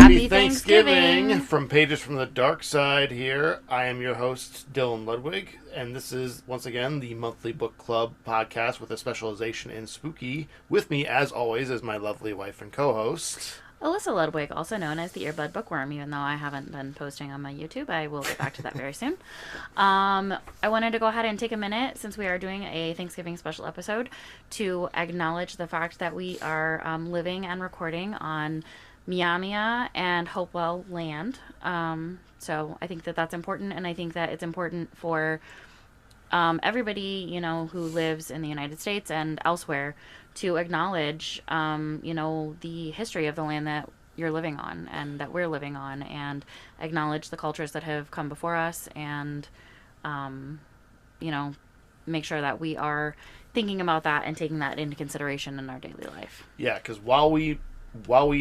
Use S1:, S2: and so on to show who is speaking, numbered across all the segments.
S1: Happy Thanksgiving from Pages from the Dark Side here. I am your host, Dylan Ludwig, and this is, once again, the monthly book club podcast with a specialization in spooky. With me, as always, is my lovely wife and co-host,
S2: Alyssa Ludwig, also known as the Earbud Bookworm, even though I haven't been posting on my YouTube. I will get back to that very soon. I wanted to go ahead and take a minute, since we are doing a Thanksgiving special episode, to acknowledge the fact that we are living and recording on Miamia and Hopewell land. So I think that that's important, and I think that it's important for everybody, who lives in the United States and elsewhere to acknowledge, the history of the land that you're living on and that we're living on, and acknowledge the cultures that have come before us, and, make sure that we are thinking about that and taking that into consideration in our daily life.
S1: Yeah, because while we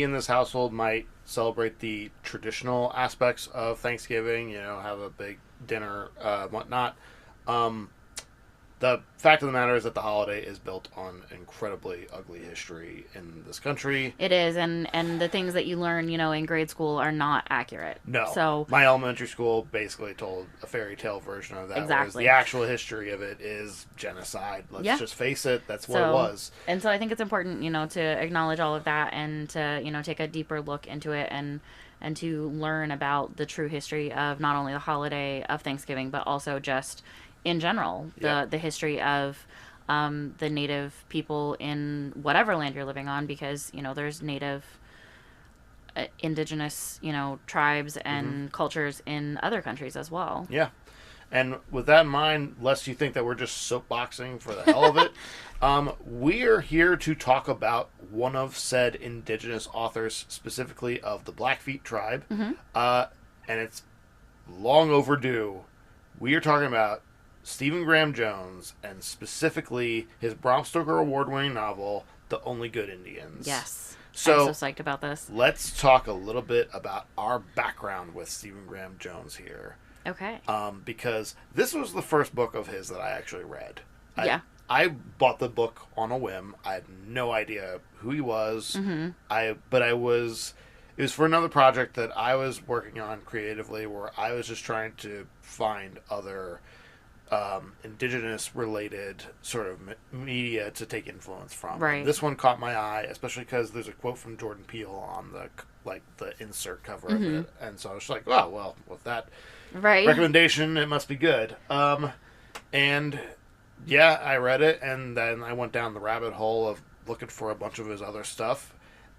S1: in this household might celebrate the traditional aspects of Thanksgiving, have a big dinner, whatnot, the fact of the matter is that the holiday is built on incredibly ugly history in this country.
S2: It is, and the things that you learn, in grade school are not accurate.
S1: No.
S2: So
S1: my elementary school basically told a fairy tale version of that.
S2: Exactly.
S1: Whereas the actual history of it is genocide. Let's just face it. That's what it was.
S2: And so I think it's important, to acknowledge all of that, and to, take a deeper look into it, and to learn about the true history of not only the holiday of Thanksgiving, but also just in general, the history of the native people in whatever land you're living on, because, there's native, indigenous, tribes and cultures in other countries as well.
S1: Yeah. And with that in mind, lest you think that we're just soapboxing for the hell of it, we're here to talk about one of said indigenous authors, specifically of the Blackfeet tribe. And it's long overdue. We are talking about Stephen Graham Jones, and specifically his Bram Stoker award-winning novel, The Only Good Indians.
S2: Yes.
S1: So,
S2: I'm so psyched about this.
S1: Let's talk a little bit about our background with Stephen Graham Jones here.
S2: Okay.
S1: Because this was the first book of his that I actually read.
S2: Yeah.
S1: I bought the book on a whim. I had no idea who he was. It was for another project that I was working on creatively, where I was just trying to find other indigenous related sort of media to take influence from.
S2: Right.
S1: This one caught my eye, especially because there's a quote from Jordan Peele on the insert cover of it, and so I was like, oh well, with that recommendation, it must be good. And yeah, I read it, and then I went down the rabbit hole of looking for a bunch of his other stuff,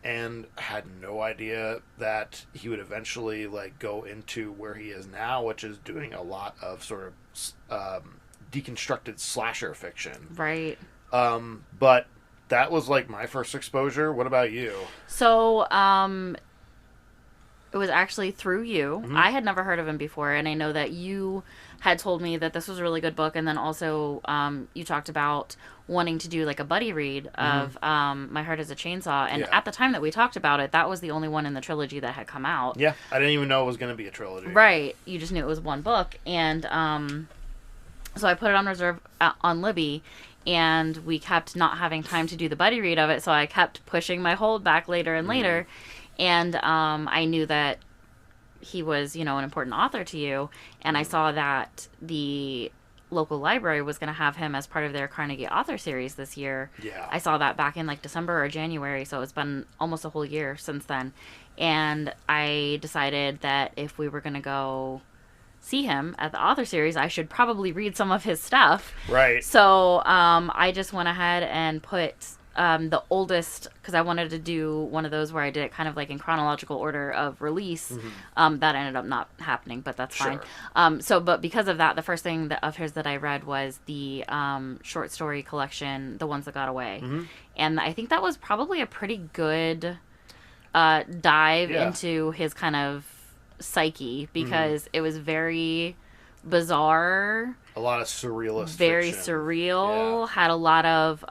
S1: and had no idea that he would eventually go into where he is now, which is doing a lot of sort of deconstructed slasher fiction.
S2: Right.
S1: But that was my first exposure. What about you?
S2: So, it was actually through you. I had never heard of him before, and I know that you had told me that this was a really good book, and then also you talked about wanting to do a buddy read of My Heart is a Chainsaw, and at the time that we talked about it, that was the only one in the trilogy that had come out.
S1: Yeah, I didn't even know it was going to be a trilogy.
S2: Right, you just knew it was one book, and so I put it on reserve on Libby, and we kept not having time to do the buddy read of it, so I kept pushing my hold back later and later, and I knew that he was, an important author to you, and I saw that the local library was going to have him as part of their Carnegie Author Series this year.
S1: Yeah.
S2: I saw that back in December or January, so it's been almost a whole year since then. And I decided that if we were going to go see him at the Author Series, I should probably read some of his stuff.
S1: Right.
S2: So I just went ahead and put the oldest, because I wanted to do one of those where I did it kind of in chronological order of release. That ended up not happening, but that's fine. But because of that, the first thing of his that I read was the short story collection, The Ones That Got Away. And I think that was probably a pretty good dive into his kind of psyche, because it was very bizarre.
S1: A lot of surrealist
S2: Very
S1: fiction.
S2: surreal. Had a lot of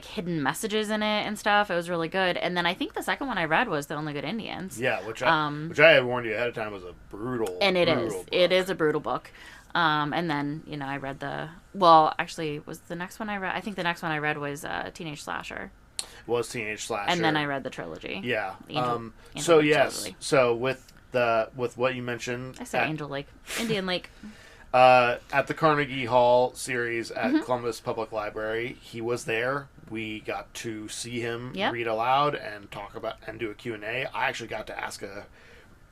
S2: hidden messages in it and stuff. It was really good. And then I think the second one I read was The Only Good Indians.
S1: Yeah, which I had warned you ahead of time was a brutal.
S2: And it is.
S1: Book.
S2: It is a brutal book. And then I read I think the next one I read was Teenage Slasher.
S1: was Teenage Slasher.
S2: And then I read the trilogy.
S1: Yeah.
S2: Angel
S1: so
S2: Lake
S1: yes.
S2: trilogy.
S1: So with what you mentioned.
S2: I said Angel Lake. Indian Lake.
S1: At the Carnegie Hall series at
S2: Mm-hmm.
S1: Columbus Public Library, he was there. We got to see him read aloud and talk about and do a Q&A. I actually got to ask a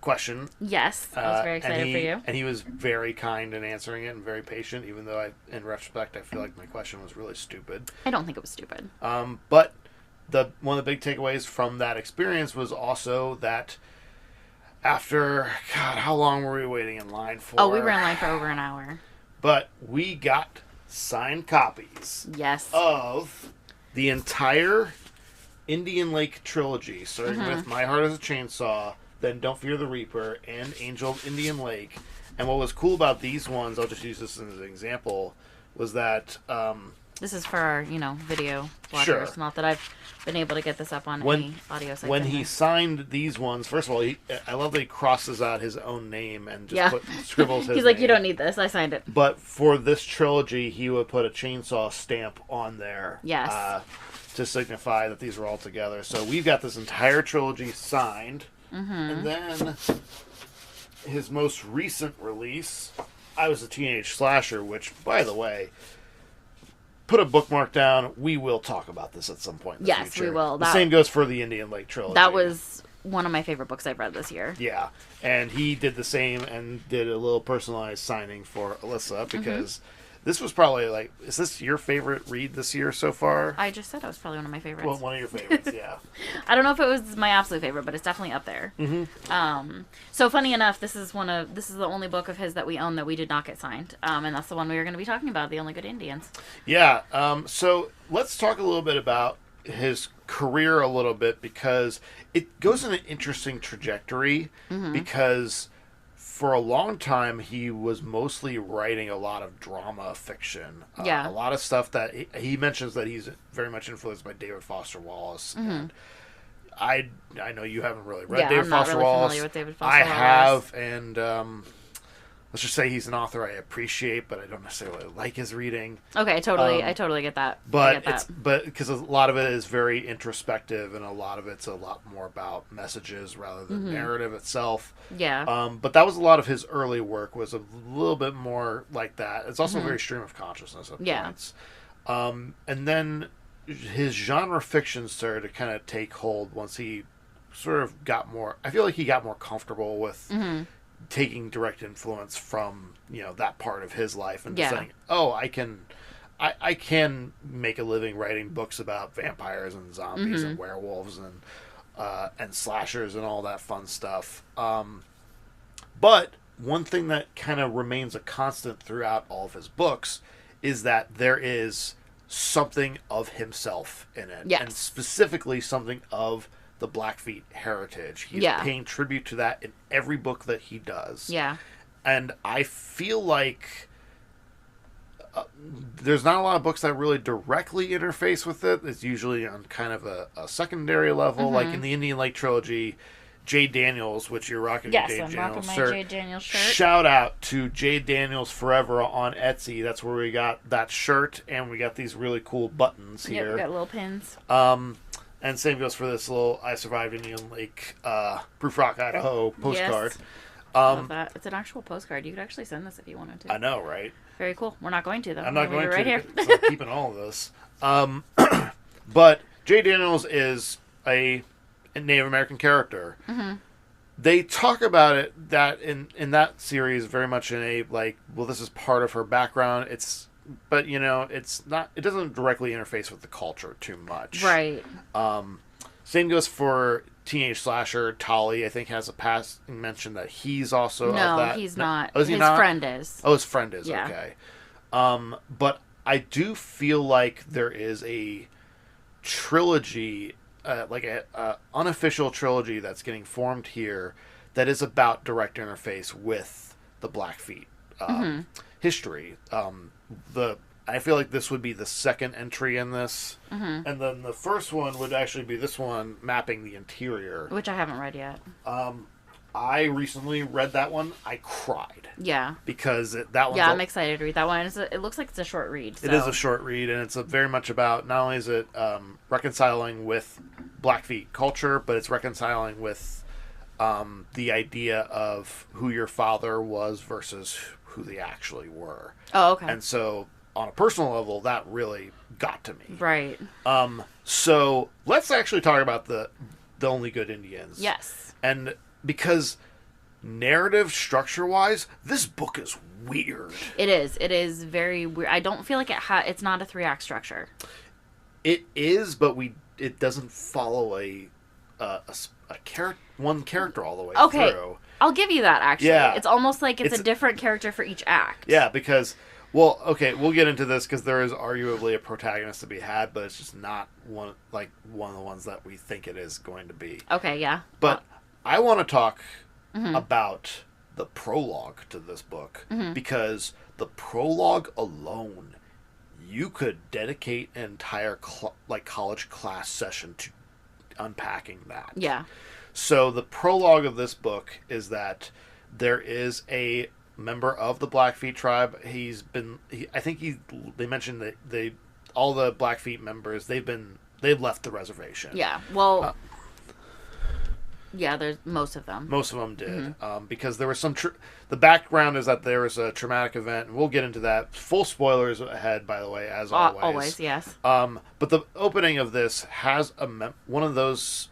S1: question.
S2: Yes, I was very excited for you.
S1: And he was very kind in answering it and very patient, even though in retrospect, I feel like my question was really stupid.
S2: I don't think it was stupid.
S1: But one of the big takeaways from that experience was also that after, God, how long were we waiting in line for?
S2: Oh, we were in line for over an hour.
S1: But we got signed copies.
S2: Yes.
S1: Of the entire Indian Lake trilogy, starting with My Heart is a Chainsaw, then Don't Fear the Reaper, and Angel of Indian Lake. And what was cool about these ones, I'll just use this as an example, was that...
S2: this is for our, video watchers.
S1: Sure.
S2: Not that I've been able to get this up on any audio site.
S1: When he signed these ones, first of all, I love that he crosses out his own name and just scribbles his
S2: He's like,
S1: name.
S2: you don't need this. I signed it.
S1: But for this trilogy, he would put a chainsaw stamp on there.
S2: Yes.
S1: To signify that these were all together. So we've got this entire trilogy signed. Mm-hmm. And then his most recent release, I Was a Teenage Slasher, which, by the way, put a bookmark down. We will talk about this at some point in the future.
S2: We will.
S1: The same goes for the Indian Lake trilogy.
S2: That was one of my favorite books I've read this year.
S1: Yeah. And he did the same and did a little personalized signing for Alyssa because this was probably is this your favorite read this year so far?
S2: I just said it was probably one of my favorites.
S1: Well, one of your favorites, yeah.
S2: I don't know if it was my absolute favorite, but it's definitely up there. Mm-hmm. So funny enough, this is the only book of his that we own that we did not get signed, and that's the one we were going to be talking about, The Only Good Indians.
S1: Yeah. So let's talk a little bit about his career a little bit because it goes in an interesting trajectory because for a long time he was mostly writing a lot of drama fiction. A lot of stuff that he mentions that he's very much influenced by David Foster Wallace. And I know you haven't really read David Foster Wallace.
S2: Familiar with David Foster
S1: I
S2: Wallace.
S1: have, and let's just say he's an author I appreciate, but I don't necessarily like his reading.
S2: Okay, totally. I totally get that.
S1: But because a lot of it is very introspective, and a lot of it's a lot more about messages rather than narrative itself.
S2: Yeah.
S1: But that was a lot of his early work was a little bit more like that. It's also very stream of consciousness at points. And then his genre fiction started to kind of take hold once he sort of got more. I feel like he got more comfortable with. Taking direct influence from that part of his life and saying, "Oh, I can make a living writing books about vampires and zombies and werewolves and slashers and all that fun stuff." But one thing that kind of remains a constant throughout all of his books is that there is something of himself in it, and specifically something of the Blackfeet heritage. He's paying tribute to that in every book that he does.
S2: Yeah.
S1: And I feel like there's not a lot of books that really directly interface with it. It's usually on kind of a secondary level. Like in the Indian Lake trilogy, Jay Daniels, which you're rocking your Jay Daniels shirt.
S2: Jay Daniels shirt.
S1: Shout out to Jay Daniels Forever on Etsy. That's where we got that shirt, and we got these really cool buttons here.
S2: Yeah, we got little pins.
S1: And same goes for this little I Survived Indian Lake Proof Rock, Idaho postcard.
S2: Yes. Love that. It's an actual postcard. You could actually send this if you wanted to.
S1: I know, right?
S2: Very cool. We're not going to, though.
S1: I'm not going to.
S2: Right here.
S1: So I'm keeping all of this. But Jay Daniels is a Native American character. They talk about it that in that series very much in a this is part of her background. But it's not. It doesn't directly interface with the culture too much.
S2: Right.
S1: Same goes for Teenage Slasher. Tolly, I think, has a past mention that he's also of that.
S2: No, he's not.
S1: Oh, is he
S2: his
S1: not?
S2: friend is.
S1: Oh, his friend is.
S2: Yeah.
S1: Okay. But I do feel like there is a trilogy, a unofficial trilogy that's getting formed here that is about direct interface with the Blackfeet history. I feel like this would be the second entry in this, and then the first one would actually be this one mapping the interior,
S2: which I haven't read yet.
S1: I recently read that one. I cried.
S2: Yeah.
S1: Because that one.
S2: Yeah, I'm excited to read that one. It looks like it's a short read. So.
S1: It is a short read, and it's very much about, not only is it reconciling with Blackfeet culture, but it's reconciling with the idea of who your father was versus who they actually were.
S2: Oh, okay.
S1: And so, on a personal level, that really got to me.
S2: Right.
S1: So, let's actually talk about the Only Good Indians.
S2: Yes.
S1: And because narrative structure-wise, this book is weird.
S2: It is. It is very weird. I don't feel like it's not a 3-act structure.
S1: It is, but it doesn't follow one character all the way through.
S2: I'll give you that, actually. Yeah. It's almost like it's a different character for each act.
S1: Yeah, because... Well, okay, we'll get into this because there is arguably a protagonist to be had, but it's just not one of the ones that we think it is going to be.
S2: Okay, yeah.
S1: But I want to talk about the prologue to this book because the prologue alone, you could dedicate an entire college class session to unpacking that.
S2: Yeah.
S1: So the prologue of this book is that there is a member of the Blackfeet tribe. They mentioned that all the Blackfeet members, they've left the reservation.
S2: Yeah. Well, yeah, there's most of them.
S1: Most of them did. Because there was the background is that there was a traumatic event, and we'll get into that. Full spoilers ahead, by the way, as always.
S2: Always, yes.
S1: But the opening of this has one of those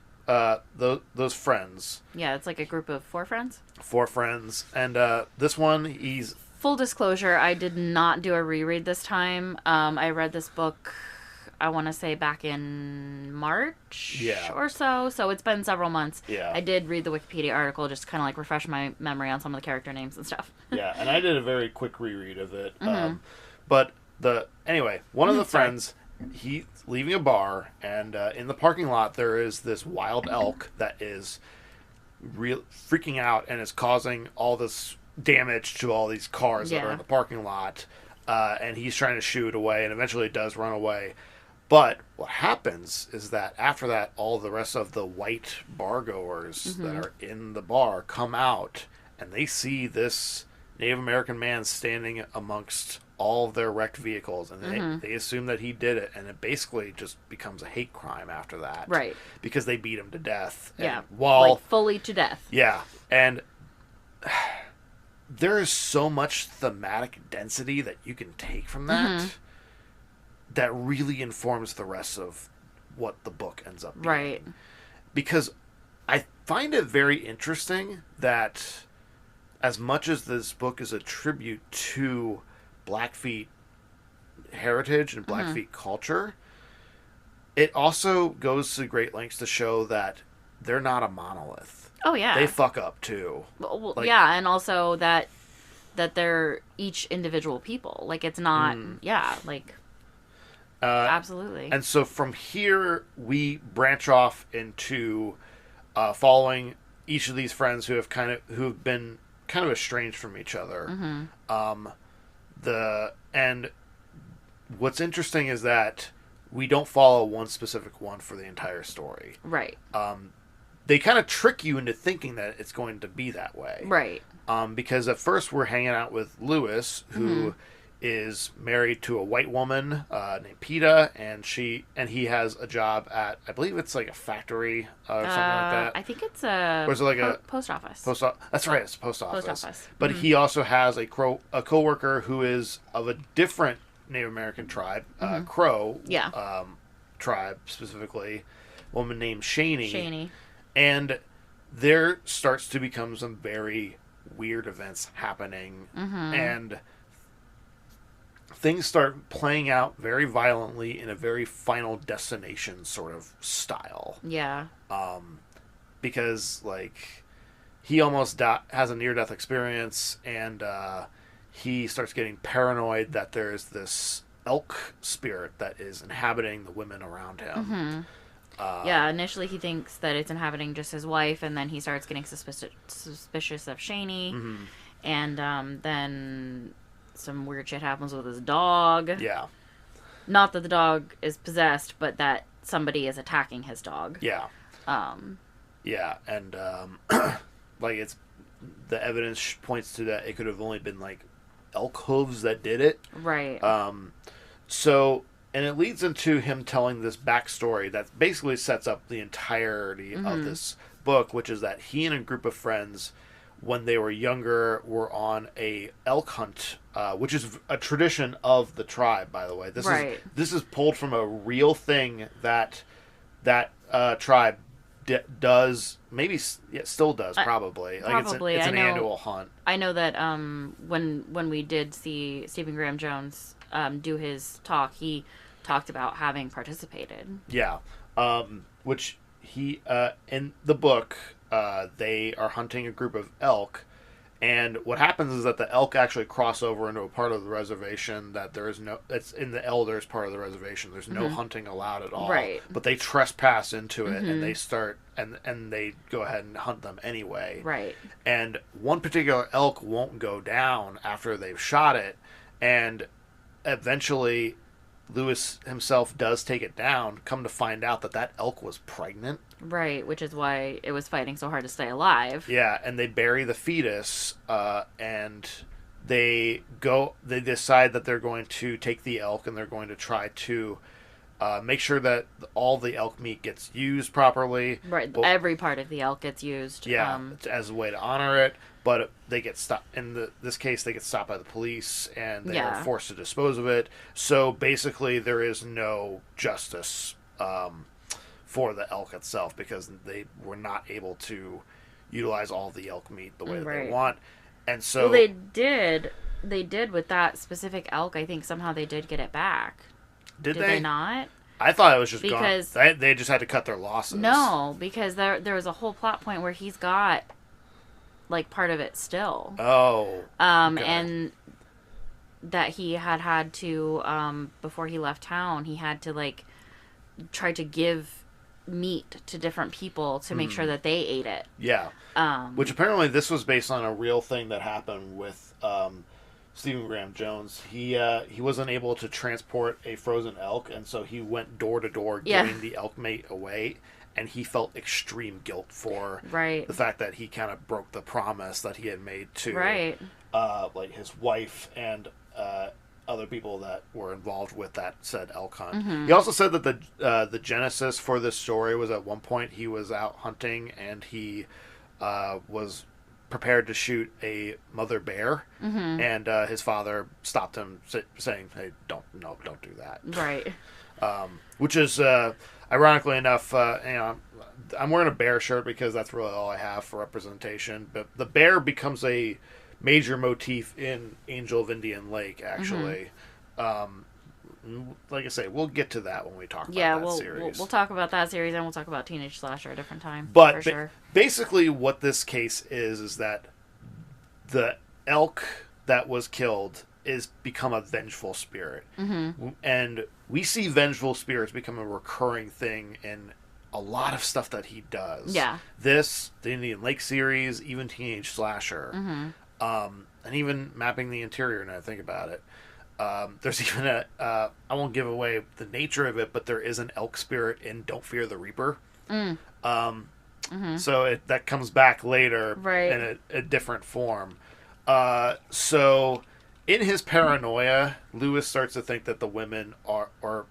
S1: friends.
S2: Yeah, it's like a group of 4 friends.
S1: 4 friends. And this one, he's...
S2: Full disclosure, I did not do a reread this time. I read this book, I want to say back in March or so. So it's been several months.
S1: Yeah.
S2: I did read the Wikipedia article just to kind of like refresh my memory on some of the character names and stuff.
S1: Yeah, and I did a very quick reread of it. But one of the friends... He's leaving a bar, and in the parking lot there is this wild elk that is freaking out and is causing all this damage to all these cars that are in the parking lot. And he's trying to shoo it away, and eventually it does run away. But what happens is that after that, all the rest of the white bar-goers that are in the bar come out, and they see this Native American man standing amongst all of their wrecked vehicles, and they assume that he did it, and it basically just becomes a hate crime after that.
S2: Right.
S1: Because they beat him to death.
S2: Yeah.
S1: And
S2: fully to death.
S1: Yeah. And there is so much thematic density that you can take from that that really informs the rest of what the book ends up being.
S2: Right.
S1: Because I find it very interesting that as much as this book is a tribute to Blackfeet heritage and Blackfeet culture, it also goes to great lengths to show that they're not a monolith.
S2: Oh, yeah.
S1: They fuck up, too.
S2: Well, yeah, and also that they're each individual people. Like, it's not... absolutely.
S1: And so from here, we branch off into following each of these friends who've been kind of estranged from each other. And what's interesting is that we don't follow one specific one for the entire story.
S2: Right.
S1: They kind of trick you into thinking that it's going to be that way.
S2: Right.
S1: Because at first we're hanging out with Lewis, who is married to a white woman named Peta, and he has a job at, I believe it's like a factory or something like that.
S2: I think it's a
S1: or is it like a
S2: post office.
S1: That's right, it's a post office.
S2: Post office.
S1: But he also has a coworker who is of a different Native American tribe, Crow tribe specifically, a woman named Shaney. And there starts to become some very weird events happening, and things start playing out very violently in a very Final Destination sort of style.
S2: Yeah.
S1: Because, like, he almost has a near-death experience, and he starts getting paranoid that there's this elk spirit that is inhabiting the women around him.
S2: Initially he thinks that it's inhabiting just his wife, and then he starts getting suspicious of Shaney. And then some weird shit happens with his dog.
S1: Yeah.
S2: Not that the dog is possessed, but that somebody is attacking his dog.
S1: Yeah. Yeah, and like it's the evidence points to that it could have only been like elk hooves that did it.
S2: Right.
S1: So, and it leads into him telling this backstory that basically sets up the entirety of this book, which is that he and a group of friends, when they were younger, were on a elk hunt, which is a tradition of the tribe, by the way. This is pulled from a real thing that tribe does, maybe still does, probably.
S2: Probably.
S1: It's an annual hunt.
S2: I know that when we did see Stephen Graham Jones do his talk, he talked about having participated.
S1: Yeah. Which he, in the book, they are hunting a group of elk, and what happens is that the elk actually cross over into a part of the reservation that there is no, it's in the elders part of the reservation. There's no hunting allowed at all.
S2: Right.
S1: But they trespass into it, and they start, and they go ahead and hunt them anyway.
S2: Right.
S1: And one particular elk won't go down after they've shot it, and eventually Lewis himself does take it down, come to find out that elk was pregnant.
S2: Right, which is why it was fighting so hard to stay alive.
S1: Yeah, and they bury the fetus, and they decide that they're going to take the elk and they're going to try to make sure that all the elk meat gets used properly.
S2: Right, every part of the elk gets used.
S1: Yeah, as a way to honor it. But they get stopped. In this case, they get stopped by the police, and they are forced to dispose of it. So basically, there is no justice for the elk itself because they were not able to utilize all the elk meat the way that they want. And so,
S2: well, they did with that specific elk. I think somehow they did get it back. Did they not?
S1: I thought it was just because gone. They just had to cut their losses.
S2: No, because there was a whole plot point where he's got like part of it still.
S1: Oh.
S2: Okay. And that he had to before he left town, he had to like try to give meat to different people to make sure that they ate it.
S1: Yeah. Which apparently this was based on a real thing that happened with Stephen Graham Jones. He wasn't able to transport a frozen elk, and so he went door to door giving the elk meat away. And he felt extreme guilt for the fact that he kind of broke the promise that he had made to like his wife and other people that were involved with that said elk hunt. Mm-hmm. He also said that the genesis for this story was at one point he was out hunting and he was prepared to shoot a mother bear, and his father stopped him saying, "Hey, don't do that."
S2: Right.
S1: Which is ironically enough, I'm wearing a bear shirt because that's really all I have for representation. But the bear becomes a major motif in Angel of Indian Lake, actually. Like I say, we'll get to that when we talk about that series.
S2: We'll talk about that series, and we'll talk about Teenage Slasher at a different time.
S1: But
S2: for sure.
S1: Basically what this case is that the elk that was killed is become a vengeful spirit. And we see vengeful spirits become a recurring thing in a lot of stuff that he does. Yeah. The Indian Lake series, even Teenage Slasher. And even Mapping the Interior, now I think about it. There's even I won't give away the nature of it, but there is an elk spirit in Don't Fear the Reaper. So that comes back later in a different form. So in his paranoia, Lewis starts to think that the women are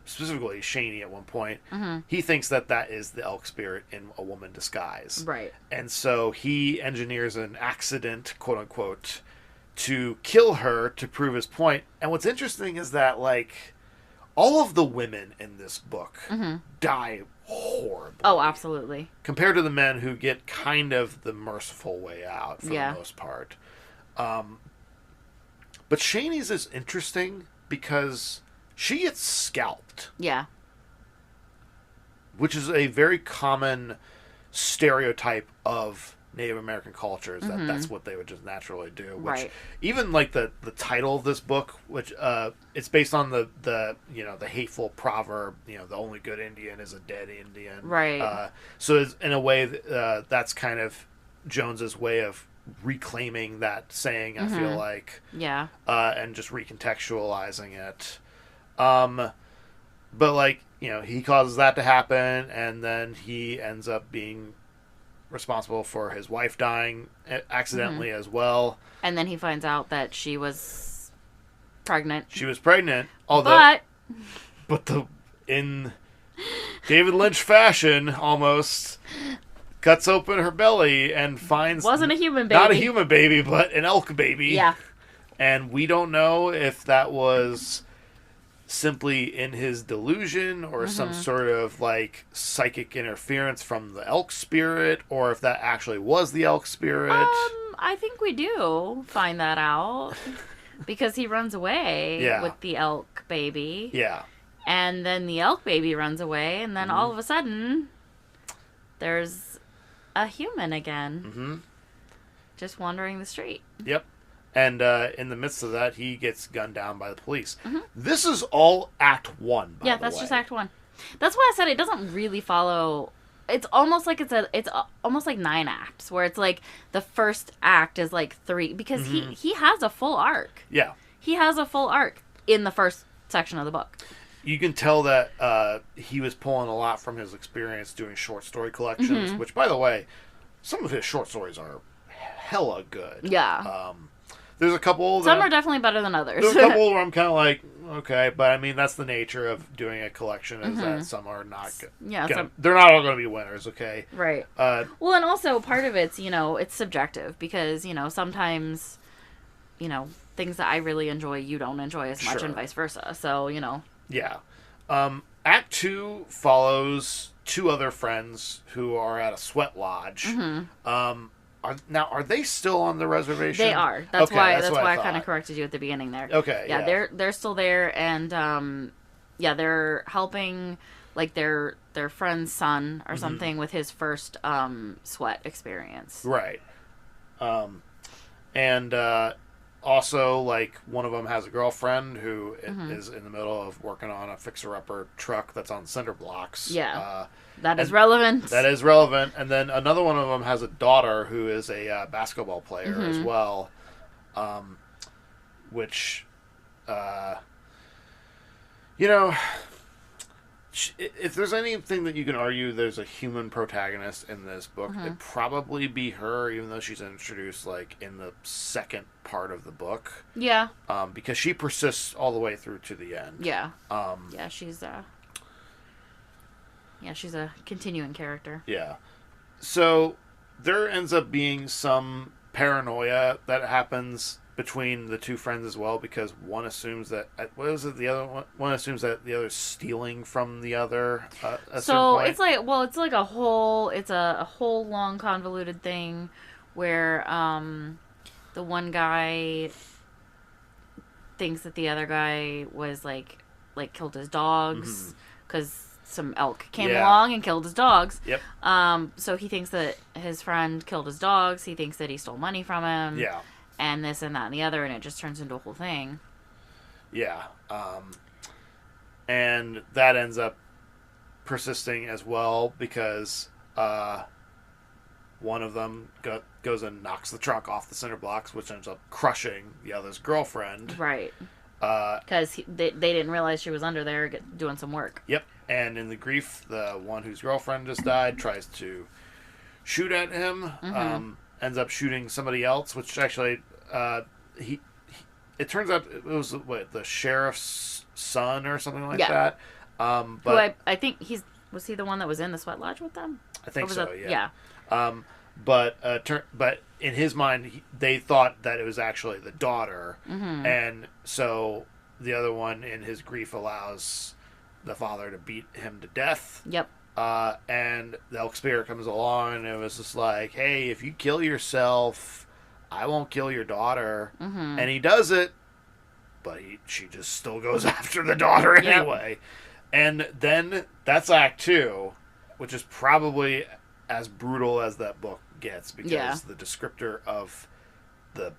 S1: specifically Shaney at one point, he thinks that is the elk spirit in a woman disguise. Right. And so he engineers an accident, quote unquote, to kill her to prove his point. And what's interesting is that, like, all of the women in this book die horribly.
S2: Oh, absolutely.
S1: Compared to the men who get kind of the merciful way out for the most part. But Shaney's is interesting because she gets scalped. Yeah. Which is a very common stereotype of Native American cultures, that's what they would just naturally do. Which even like the title of this book, which it's based on the hateful proverb, the only good Indian is a dead Indian. Right. So it's, in a way, that's kind of Jones's way of reclaiming that saying, I feel like. Yeah. And just recontextualizing it. But like, he causes that to happen, and then he ends up being responsible for his wife dying accidentally as well.
S2: And then he finds out that she was pregnant.
S1: She was pregnant, although... But in David Lynch fashion, almost, cuts open her belly and finds...
S2: Wasn't a human baby.
S1: Not a human baby, but an elk baby.
S2: Yeah.
S1: And we don't know if that was simply in his delusion or some sort of, like, psychic interference from the elk spirit, or if that actually was the elk spirit.
S2: I think we do find that out. Because he runs away with the elk baby.
S1: Yeah.
S2: And then the elk baby runs away, and then all of a sudden, there's a human again. Just wandering the street.
S1: Yep. And in the midst of that, he gets gunned down by the police. This is all Act 1, by the way.
S2: Yeah, that's just Act 1. That's why I said it doesn't really follow... It's almost like it's almost like 9 acts, where it's like the first act is like 3, because he has a full arc.
S1: Yeah.
S2: He has a full arc in the first section of the book.
S1: You can tell that he was pulling a lot from his experience doing short story collections, which, by the way, some of his short stories are hella good.
S2: Yeah.
S1: There's a couple...
S2: Some are definitely better than others.
S1: There's a couple where I'm kind of like, okay, but I mean, that's the nature of doing a collection, is that some are not good.
S2: Yeah.
S1: They're not all going to be winners, okay?
S2: Right. Well, and also part of it's, it's subjective, because, sometimes, things that I really enjoy, you don't enjoy as much, and vice versa. So,
S1: Yeah. Act 2 follows 2 other friends who are at a sweat lodge. Are they still on the reservation?
S2: They are. That's why I kind of corrected you at the beginning there.
S1: Okay.
S2: Yeah, they're still there, and they're helping, like, their friend's son or something with his first sweat experience.
S1: Right. And also, like, one of them has a girlfriend who is in the middle of working on a fixer-upper truck that's on cinder blocks.
S2: Yeah. That is relevant.
S1: That is relevant. And then another one of them has a daughter who is a basketball player as well. Which, if there's anything that you can argue there's a human protagonist in this book, it'd probably be her, even though she's introduced, like, in the second part of the book.
S2: Yeah.
S1: Because she persists all the way through to the end.
S2: Yeah. She's a continuing character.
S1: Yeah. So there ends up being some paranoia that happens between the 2 friends as well, because one assumes that the other one assumes that the other's stealing from the other.
S2: So it's like a whole long convoluted thing where the one guy thinks that the other guy was like killed his dogs because some elk came along and killed his dogs.
S1: Yep.
S2: So he thinks that his friend killed his dogs. He thinks that he stole money from him.
S1: Yeah.
S2: And this and that and the other, and it just turns into a whole thing.
S1: Yeah. And that ends up persisting as well, because one of them goes and knocks the truck off the cinder blocks, which ends up crushing the other's girlfriend.
S2: Right. Because they didn't realize she was under there doing some work. Yep.
S1: And in the grief, the one whose girlfriend just died tries to shoot at him. Ends up shooting somebody else, which actually it turns out it was the sheriff's son or something like that. But
S2: I think was he the one that was in the sweat lodge with them?
S1: I think so. Yeah. But in his mind, they thought that it was actually the daughter, and so the other one, in his grief, allows the father to beat him to death.
S2: Yep.
S1: And the elk spirit comes along, and it was just like, hey, if you kill yourself, I won't kill your daughter. And he does it, but she just still goes after the daughter anyway. And then that's Act 2, which is probably as brutal as that book gets, because the descriptor of the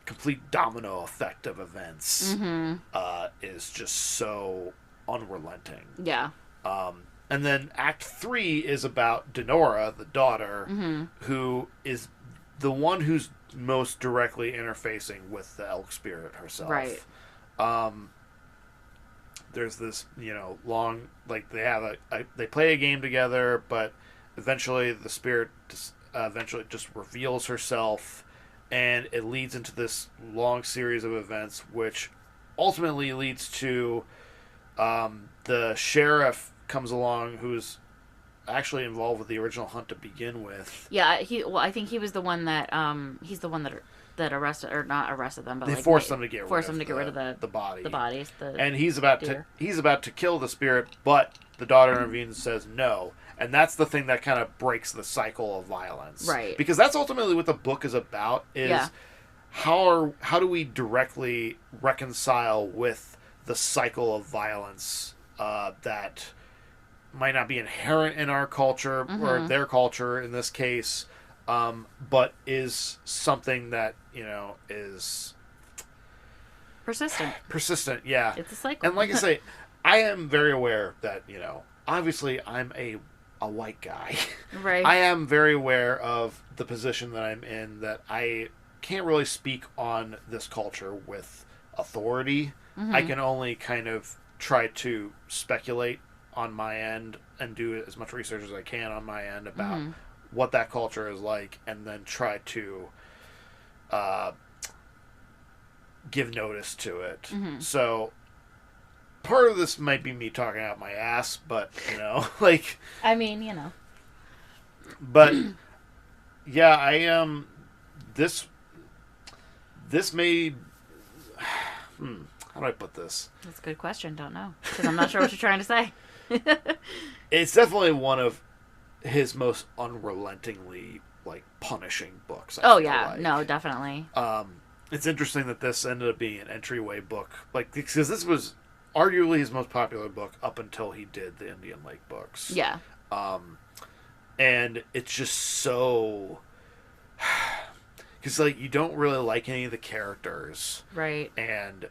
S1: complete domino effect of events is just so unrelenting.
S2: Yeah.
S1: And then Act 3 is about Denora, the daughter, who is the one who's most directly interfacing with the elk spirit herself.
S2: Right.
S1: There's this, long, like, they have they play a game together, but eventually the spirit eventually just reveals herself, and it leads into this long series of events, which ultimately leads to the sheriff comes along, who's actually involved with the original hunt to begin with.
S2: Yeah, I think he was the one that he's the one that arrested, or not arrested them, but
S1: they
S2: like
S1: forced them to get
S2: rid of the
S1: body.
S2: The bodies.
S1: And he's about to kill the spirit, but the daughter intervenes and says no. And that's the thing that kind of breaks the cycle of violence.
S2: Right.
S1: Because that's ultimately what the book is about, is how do we directly reconcile with the cycle of violence that might not be inherent in our culture, or their culture in this case, but is something that, is persistent. Yeah.
S2: It's a cycle.
S1: And like I say, I am very aware that, obviously I'm a white guy.
S2: Right.
S1: I am very aware of the position that I'm in, that I can't really speak on this culture with authority. I can only kind of try to speculate on my end and do as much research as I can on my end about what that culture is like, and then try to give notice to it. So part of this might be me talking out my ass, but like,
S2: I mean,
S1: but yeah, I this may how do I put this?
S2: That's a good question. Don't know, because I'm not sure what you're trying to say.
S1: It's definitely one of his most unrelentingly punishing books.
S2: Oh yeah, no, definitely.
S1: It's interesting that this ended up being an entryway book, because this was arguably his most popular book up until he did the Indian Lake books.
S2: Yeah.
S1: And it's just so, because you don't really like any of the characters,
S2: right?
S1: And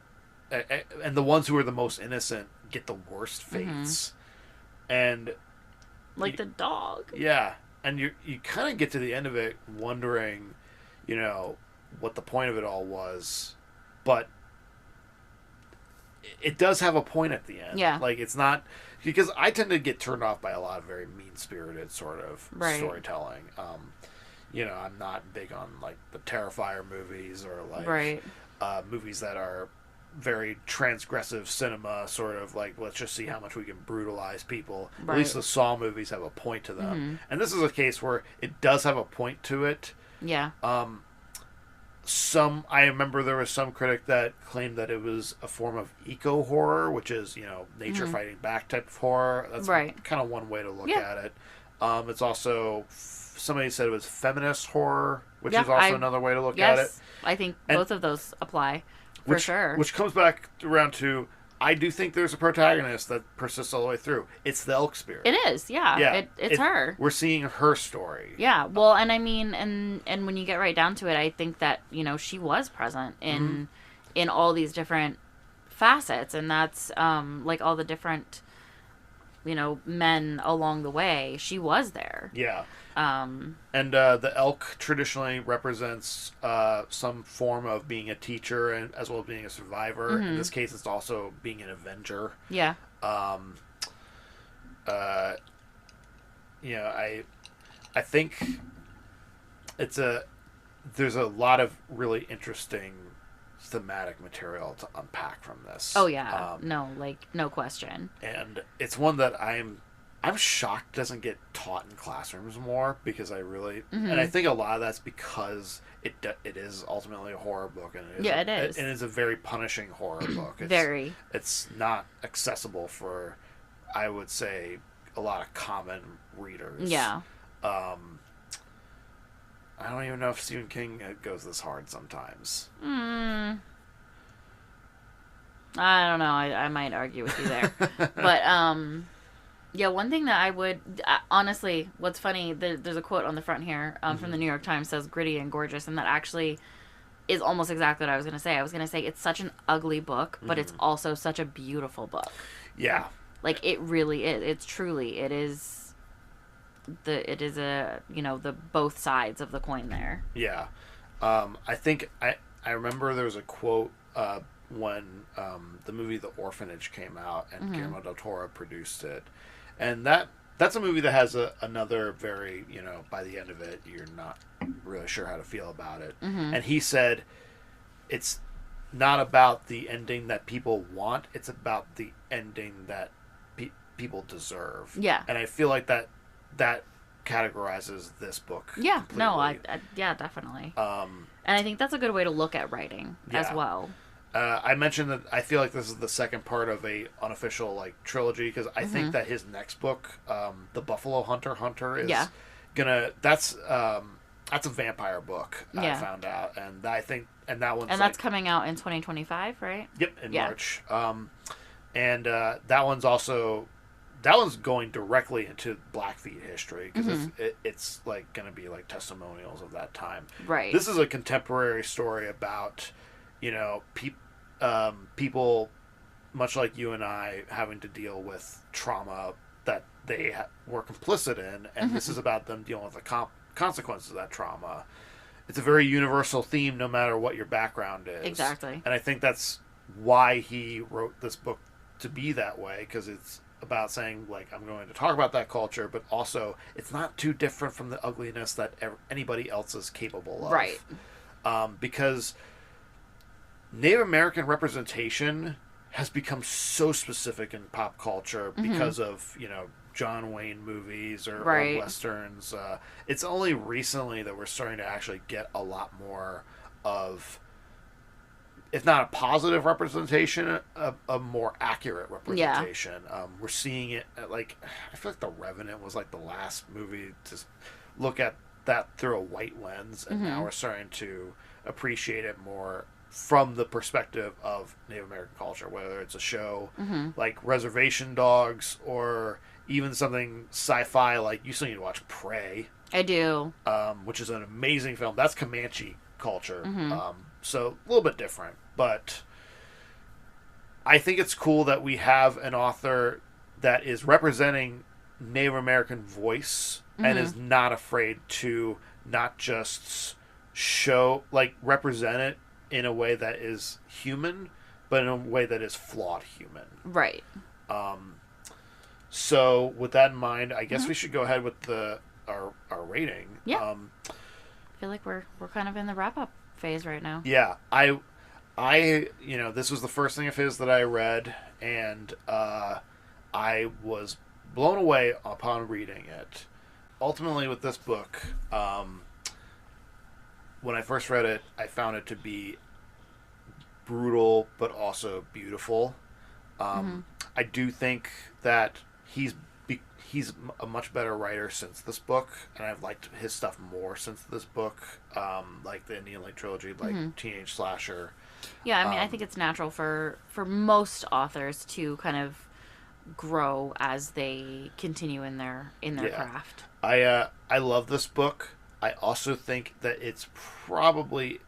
S1: the ones who are the most innocent get the worst fates. And
S2: the dog.
S1: Yeah. And you kind of get to the end of it wondering, what the point of it all was. But it does have a point at the end.
S2: Yeah.
S1: It's not, because I tend to get turned off by a lot of very mean-spirited sort of storytelling. I'm not big on the Terrifier movies, or movies that are very transgressive cinema, sort of let's just see how much we can brutalize people. Right. At least the Saw movies have a point to them. And this is a case where it does have a point to it.
S2: Yeah.
S1: I remember there was some critic that claimed that it was a form of eco-horror, which is, nature fighting back type of horror. That's kind of one way to look at it. It's also, somebody said it was feminist horror, which is also another way to look at it.
S2: I think both of those apply. For sure.
S1: Which comes back around to, I do think there's a protagonist that persists all the way through. It's the elk spirit.
S2: It is, yeah. It's her.
S1: We're seeing her story.
S2: Yeah, well, and I mean, and when you get right down to it, I think that, she was present in all these different facets, and that's, all the different, men along the way. She was there.
S1: Yeah. And the elk traditionally represents some form of being a teacher, and as well as being a survivor. In this case, it's also being an avenger.
S2: Yeah.
S1: I think there's a lot of really interesting thematic material to unpack from this.
S2: Oh yeah, no question.
S1: And it's one that I'm shocked doesn't get taught in classrooms more, because I really and I think a lot of that's because it is ultimately a horror book, and
S2: it is.
S1: And it's a very punishing horror book. It's not accessible for, I would say, a lot of common readers.
S2: Yeah.
S1: I don't even know if Stephen King goes this hard sometimes.
S2: I don't know. I might argue with you there. But, yeah, one thing that I would... honestly, what's funny, there's a quote on the front here from the New York Times, says, "Gritty and gorgeous," and that actually is almost exactly what I was going to say. I was going to say it's such an ugly book, but it's also such a beautiful book. Yeah. It really is. It's truly... It is the both sides of the coin there.
S1: Yeah. I think I remember there was a quote when the movie The Orphanage came out, and Guillermo del Toro produced it, and that that's a movie that has another very, by the end of it, you're not really sure how to feel about it.
S2: Mm-hmm.
S1: And he said, it's not about the ending that people want, it's about the ending that people deserve.
S2: Yeah.
S1: And I feel like that categorizes this book.
S2: Yeah,
S1: completely.
S2: no, yeah, definitely. And I think that's a good way to look at writing as well.
S1: I mentioned that I feel like this is the second part of a unofficial trilogy, because I think that his next book, The Buffalo Hunter, is gonna. That's a vampire book. I found out, and I think, and that one's
S2: that's coming out in 2025, right?
S1: Yep, in March. And that one's going directly into Blackfeet history, because it's going to be testimonials of that time.
S2: Right.
S1: This is a contemporary story about, people much like you and I having to deal with trauma that they were complicit in, and this is about them dealing with the consequences of that trauma. It's a very universal theme, no matter what your background is.
S2: Exactly.
S1: And I think that's why he wrote this book to be that way, because it's about saying, I'm going to talk about that culture, but also it's not too different from the ugliness that anybody else is capable of.
S2: Right.
S1: Because Native American representation has become so specific in pop culture because of, John Wayne movies or Westerns. It's only recently that we're starting to actually get a lot more of, if not a positive representation, a more accurate representation. We're seeing it at, I feel like The Revenant was the last movie to look at that through a white lens, and now we're starting to appreciate it more from the perspective of Native American culture, whether it's a show like Reservation Dogs, or even something sci-fi you still need to watch Prey.
S2: I do.
S1: Which is an amazing film. That's Comanche culture. So a little bit different, but I think it's cool that we have an author that is representing Native American voice and is not afraid to not just represent it in a way that is human, but in a way that is flawed human.
S2: Right.
S1: So with that in mind, I guess we should go ahead with our rating.
S2: Yeah. I feel like we're kind of in the wrap-up phase right now.
S1: Yeah. I this was the first thing of his that I read, and I was blown away upon reading it. Ultimately, with this book, when I first read it, I found it to be brutal, but also beautiful. I do think that he's a much better writer since this book, and I've liked his stuff more since this book, like the Indian Lake trilogy, Teenage Slasher.
S2: Yeah, I mean, I think it's natural for most authors to kind of grow as they continue in their craft.
S1: I love this book. I also think that it's probably,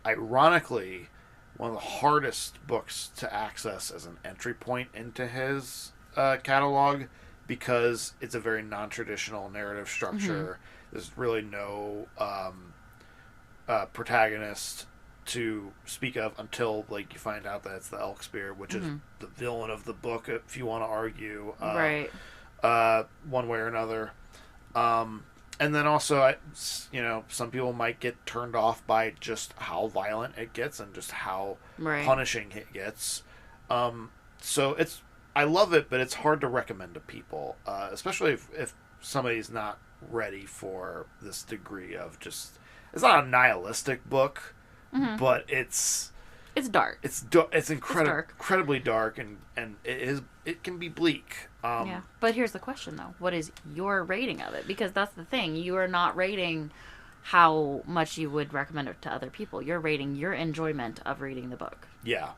S1: ironically, one of the hardest books to access as an entry point into his catalog, because it's a very non-traditional narrative structure. There's really no protagonist to speak of until you find out that it's the Elkspear, which is the villain of the book, if you want to argue one way or another. And then also, some people might get turned off by just how violent it gets and just how punishing it gets. So I love it, but it's hard to recommend to people, especially if somebody's not ready for this degree of just. It's not a nihilistic book, but it's
S2: dark.
S1: It's incredibly dark, and it can be bleak.
S2: Yeah, but here's the question though: what is your rating of it? Because that's the thing. You are not rating how much you would recommend it to other people. You're rating your enjoyment of reading the book.
S1: Yeah.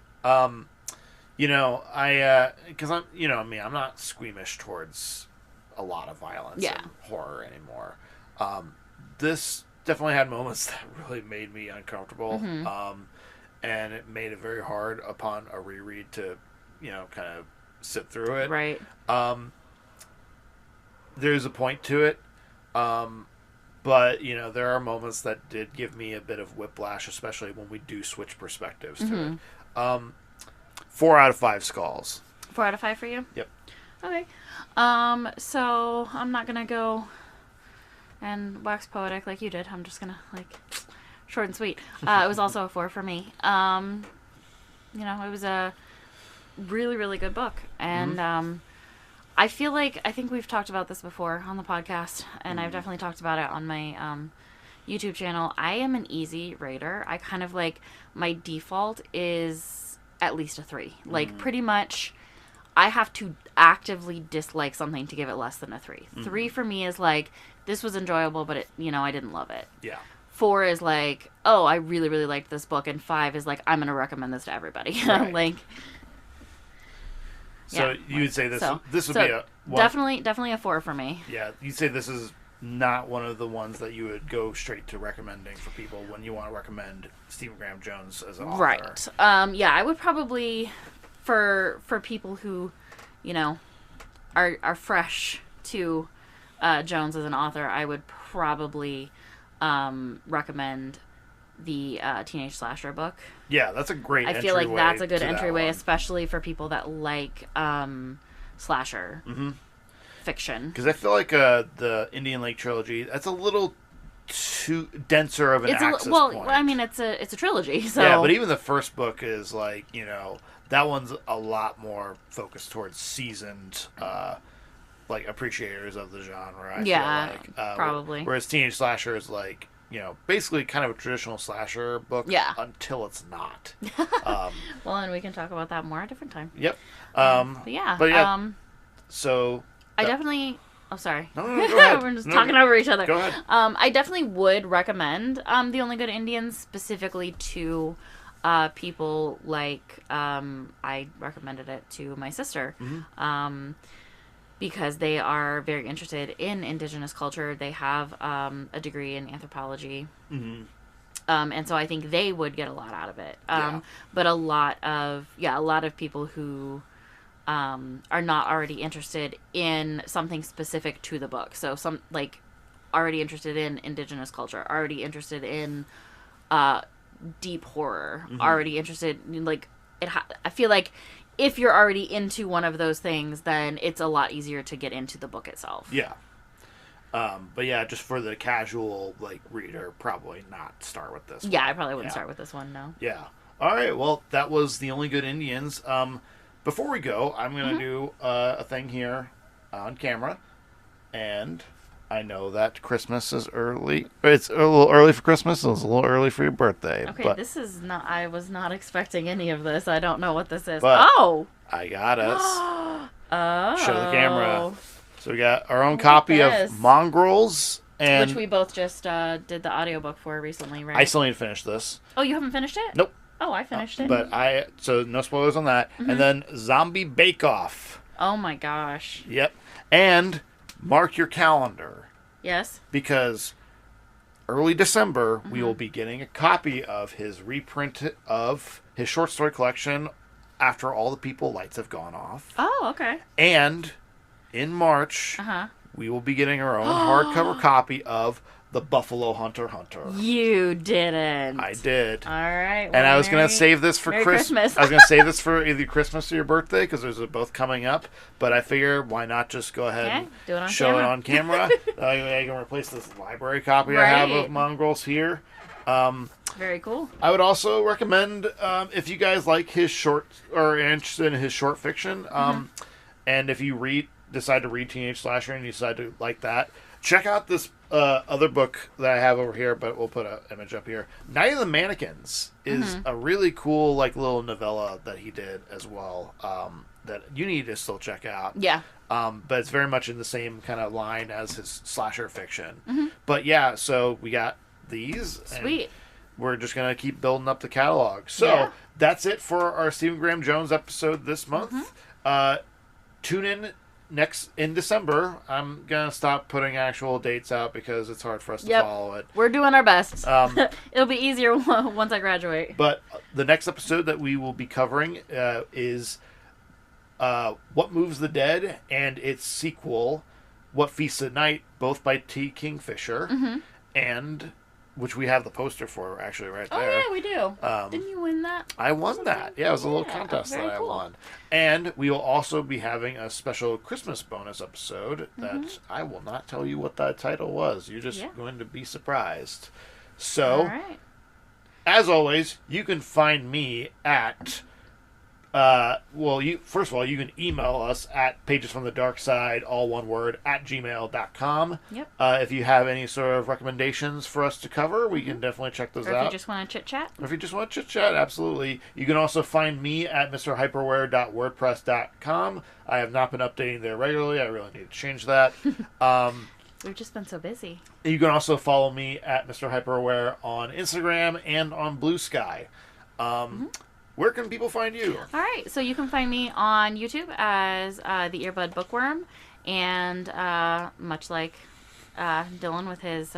S1: Because I'm not squeamish towards a lot of violence and horror anymore. This definitely had moments that really made me uncomfortable. And it made it very hard upon a reread to, kind of sit through it.
S2: Right.
S1: There's a point to it. But, there are moments that did give me a bit of whiplash, especially when we do switch perspectives to it. 4 out of 5 skulls.
S2: 4 out of 5 for you?
S1: Yep.
S2: Okay. So I'm not gonna go and wax poetic like you did. I'm just gonna short and sweet. It was also a 4 for me. It was a really, really good book, and I think we've talked about this before on the podcast, and I've definitely talked about it on my YouTube channel. I am an easy rater. I kind of my default is at least a 3. Pretty much, I have to actively dislike something to give it less than a 3. 3 for me is this was enjoyable, but I didn't love it.
S1: Yeah.
S2: 4 is oh, I really, really liked this book, and 5 is I'm gonna recommend this to everybody.
S1: Right. So you would say this would be a one.
S2: Definitely a 4 for me.
S1: Yeah, you'd say this is not one of the ones that you would go straight to recommending for people when you want to recommend Stephen Graham Jones as an author.
S2: Right. Yeah, I would probably for people who, are fresh to Jones as an author, I would probably recommend the Teenage Slasher book.
S1: Yeah, that's a great
S2: I feel like that's a good entryway, especially for people that like slasher fiction.
S1: Because I feel like the Indian Lake trilogy, that's a little too denser of an access point.
S2: I mean, it's a trilogy, so...
S1: Yeah, but even the first book is that one's a lot more focused towards seasoned appreciators of the genre, I feel like.
S2: Probably.
S1: Whereas Teenage Slasher is basically kind of a traditional slasher book until it's not.
S2: Well, and we can talk about that more at a different time.
S1: Yep. So...
S2: I definitely... Oh, sorry.
S1: No, go ahead.
S2: We're just talking over each other.
S1: Go ahead.
S2: I definitely would recommend The Only Good Indians specifically to people I recommended it to my sister. Because they are very interested in indigenous culture. They have a degree in anthropology. And so I think they would get a lot out of it. But a lot of people who are not already interested in something specific to the book. So some already interested in indigenous culture, already interested in deep horror, already interested in I feel like if you're already into one of those things, then it's a lot easier to get into the book itself.
S1: Yeah. But yeah, just for the casual reader, probably not start with this one.
S2: Yeah, I probably wouldn't start with this one, no.
S1: Yeah. All right, well, that was The Only Good Indians. Before we go, I'm going to do a thing here on camera. And I know that Christmas is early. It's a little early for Christmas. It's a little early for your birthday.
S2: Okay,
S1: but
S2: this is not... I was not expecting any of this. I don't know what this is.
S1: But
S2: oh!
S1: I got us.
S2: Oh.
S1: Show the camera. So we got our own copy of Mongrels. And
S2: which we both just did the audiobook for recently, right?
S1: I still need to finish this.
S2: Oh, you haven't finished it?
S1: Nope.
S2: Oh, I finished it.
S1: But so no spoilers on that. And then Zombie Bake Off.
S2: Oh my gosh.
S1: Yep. And mark your calendar.
S2: Yes.
S1: Because early December, we will be getting a copy of his reprint of his short story collection, After All the People Lights Have Gone Off.
S2: Oh, okay.
S1: And in March, we will be getting our own hardcover copy of The Buffalo Hunter Hunter.
S2: You didn't.
S1: I did.
S2: All right.
S1: Well, and I was going to save this for Christmas. I was going to save this for either Christmas or your birthday because those are both coming up. But I figure why not just go ahead and show it on camera. I can replace this library copy I have of Mongrels here.
S2: Very cool.
S1: I would also recommend if you guys like his short or are interested in his short fiction, and if you decide to read Teenage Slasher and you decide to like that, check out this other book that I have over here, but we'll put an image up here. Night of the Mannequins is a really cool little novella that he did as well that you need to still check out.
S2: Yeah.
S1: But it's very much in the same kind of line as his slasher fiction. But yeah, so we got these.
S2: Sweet.
S1: We're just going to keep building up the catalog. So that's it for our Stephen Graham Jones episode this month. Tune in in December. I'm gonna stop putting actual dates out because it's hard for us to follow it.
S2: We're doing our best. It'll be easier once I graduate.
S1: But the next episode that we will be covering is What Moves the Dead and its sequel, What Feasts at Night, both by T. Kingfisher. And which we have the poster for actually right there.
S2: Oh, yeah, we do. Didn't you win that?
S1: I won that. Yeah, it was a little contest that I won. And we will also be having a special Christmas bonus episode that I will not tell you what that title was. You're just going to be surprised. So, as always, you can find me at... first of all, you can email us at pagesfromthedarkside, all one word, at gmail.com.
S2: Yep.
S1: If you have any sort of recommendations for us to cover, we can definitely check those out.
S2: Or if you just want to chit-chat.
S1: Absolutely. You can also find me at mrhyperware.wordpress.com. I have not been updating there regularly. I really need to change that.
S2: We've just been so busy.
S1: You can also follow me at Mr. Hyperware on Instagram and on Blue Sky. Where can people find you?
S2: All right, so you can find me on YouTube as the Earbud Bookworm, and much like Dylan with his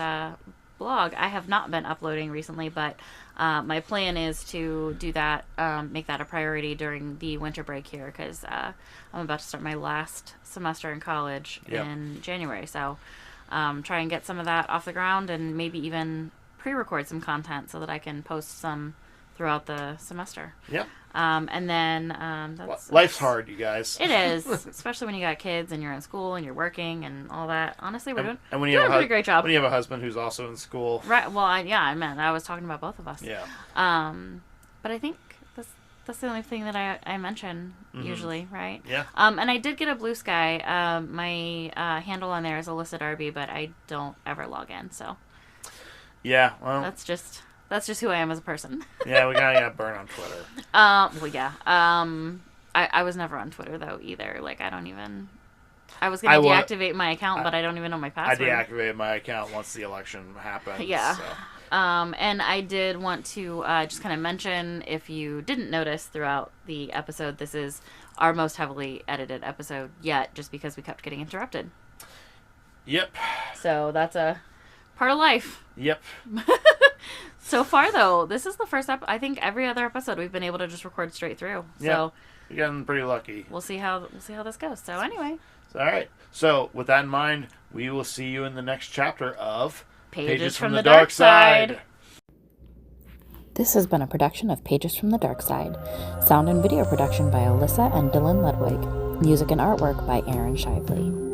S2: blog, I have not been uploading recently, but my plan is to do that, make that a priority during the winter break here, because I'm about to start my last semester in college in January, so try and get some of that off the ground and maybe even pre-record some content so that I can post some throughout the semester.
S1: Yep.
S2: And then
S1: life's hard, you guys.
S2: It is, especially when you got kids and you're in school and you're working and all that. Honestly, we're doing
S1: when you
S2: a
S1: have
S2: pretty great job.
S1: When you have a husband who's also in school.
S2: Right. Well, I was talking about both of us.
S1: Yeah.
S2: But I think that's the only thing that I mention usually, right?
S1: Yeah.
S2: And I did get a Blue Sky. My handle on there is Alyssa Rd, but I don't ever log in, so.
S1: Yeah. Well.
S2: That's just who I am as a person.
S1: Yeah, we kind of got burned on Twitter.
S2: Well, yeah. I was never on Twitter, though, either. Like, I was going to deactivate my account, but I don't even know my password.
S1: I deactivated my account once the election happened.
S2: Yeah.
S1: So.
S2: And I did want to just kind of mention, if you didn't notice throughout the episode, this is our most heavily edited episode yet, just because we kept getting interrupted.
S1: Yep.
S2: So that's a part of life.
S1: Yep.
S2: So far, though, this is the first I think every other episode we've been able to just record straight through. So
S1: you're getting pretty lucky.
S2: We'll see how this goes. So anyway.
S1: All right. So with that in mind, we will see you in the next chapter of
S2: Pages from the Dark Side.
S3: This has been a production of Pages from the Dark Side. Sound and video production by Alyssa and Dylan Ludwig. Music and artwork by Aaron Shively.